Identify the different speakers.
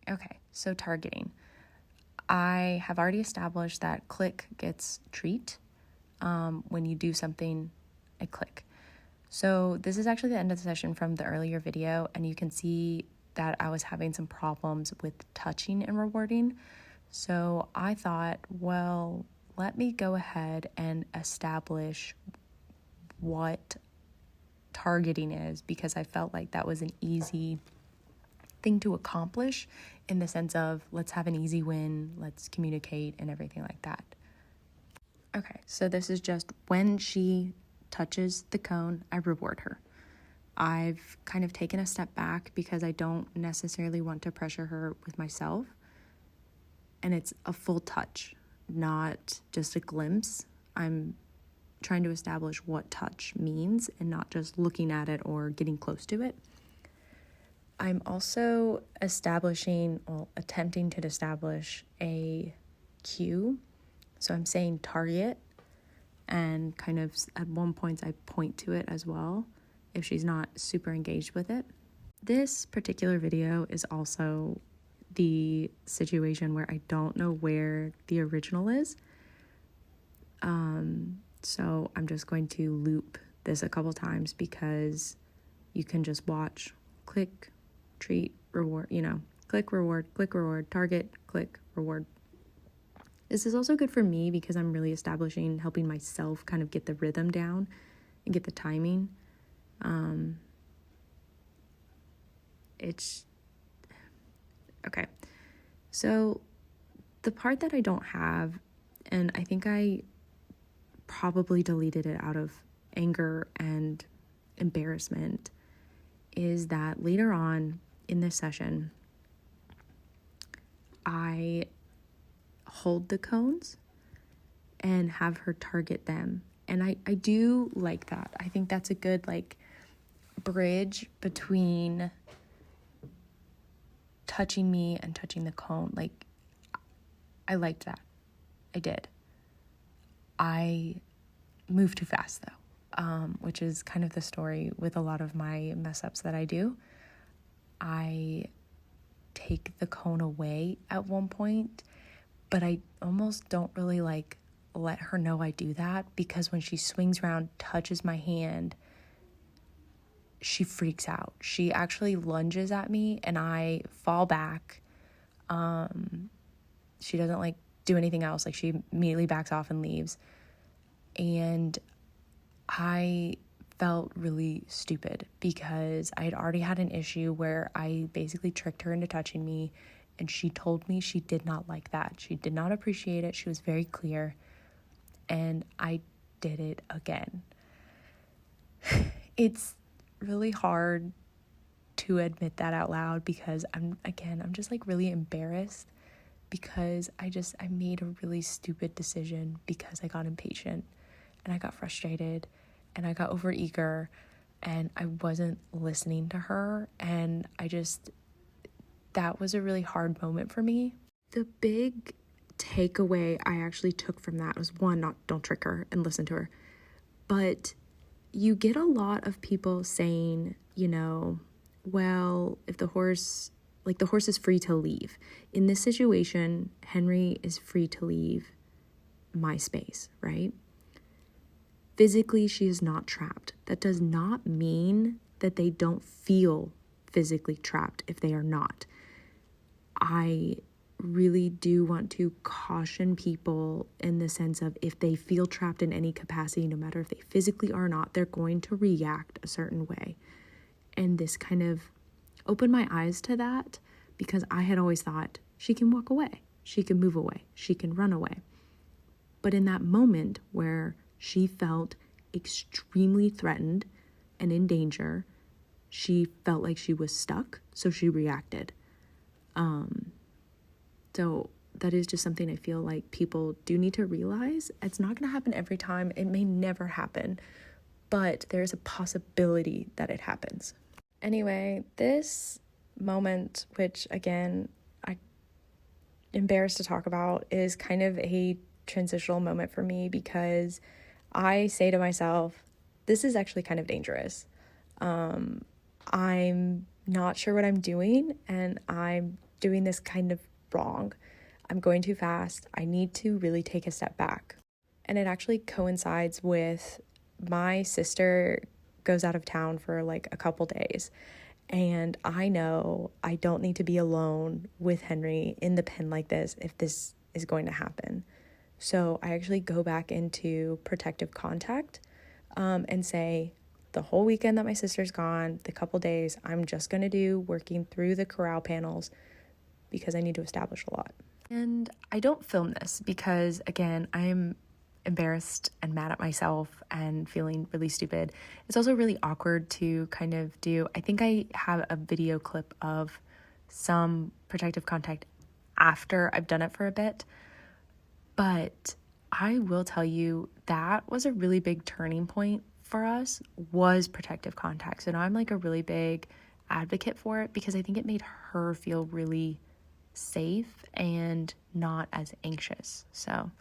Speaker 1: Okay, so targeting. I have already established that click gets treat. When you do something, I click. So this is actually the end of the session from the earlier video, and you can see that I was having some problems with touching and rewarding. So I thought, well, let me go ahead and establish what targeting is, because I felt like that was an easy thing to accomplish, in the sense of let's have an easy win, let's communicate and everything like that. Okay, so this is just when she touches the cone, I reward her. I've kind of taken a step back because I don't necessarily want to pressure her with myself. And it's a full touch, not just a glimpse. I'm trying to establish what touch means and not just looking at it or getting close to it. I'm also attempting to establish a cue. So I'm saying target, and kind of at one point I point to it as well if she's not super engaged with it. This particular video is also the situation where I don't know where the original is. So I'm just going to loop this a couple times, because you can just watch click, treat, reward, click, reward, target, click, reward. This is also good for me because I'm really helping myself kind of get the rhythm down and get the timing. It's okay. So the part that I don't have, and I think I probably deleted it out of anger and embarrassment, is that later on in this session, I hold the cones and have her target them. And I do like that. I think that's a good bridge between touching me and touching the cone. I liked that. I did. I moved too fast though, which is kind of the story with a lot of my mess ups that I do. I take the cone away at one point, but I almost don't really let her know I do that, because when she swings around, touches my hand, she freaks out. She actually lunges at me and I fall back. She doesn't do anything else. She immediately backs off and leaves. And I felt really stupid because I had already had an issue where I basically tricked her into touching me, and she told me she did not like that. She did not appreciate it. She was very clear. And I did it again. It's really hard to admit that out loud, because I'm just really embarrassed, because I made a really stupid decision because I got impatient and I got frustrated and I got overeager and I wasn't listening to her. And that was a really hard moment for me. The big takeaway I actually took from that was, one, don't trick her and listen to her. But you get a lot of people saying, well, if the horse is free to leave. In this situation, Henry is free to leave my space, right? Physically, she is not trapped. That does not mean that they don't feel physically trapped if they are not. I really do want to caution people in the sense of, if they feel trapped in any capacity, no matter if they physically are or not, they're going to react a certain way. And this kind of opened my eyes to that, because I had always thought she can walk away, she can move away, she can run away. But in that moment where she felt extremely threatened and in danger, she felt like she was stuck, so she reacted. So that is just something I feel like people do need to realize. It's not going to happen every time. It may never happen, but there's a possibility that it happens. Anyway, this moment, which again, I'm embarrassed to talk about, is kind of a transitional moment for me, because I say to myself, this is actually kind of dangerous. I'm not sure what I'm doing, and I'm doing this kind of wrong. I'm going too fast. I need to really take a step back. And it actually coincides with my sister goes out of town for like a couple days. And I know I don't need to be alone with Henry in the pen like this if this is going to happen. So I actually go back into protective contact and say, the whole weekend that my sister's gone, the couple days, I'm just going to do working through the corral panels because I need to establish a lot. And I don't film this because, again, I'm embarrassed and mad at myself and feeling really stupid. It's also really awkward to kind of do. I think I have a video clip of some protective contact after I've done it for a bit. But I will tell you that was a really big turning point for us, was protective contact. So now I'm like a really big advocate for it because I think it made her feel really safe and not as anxious. So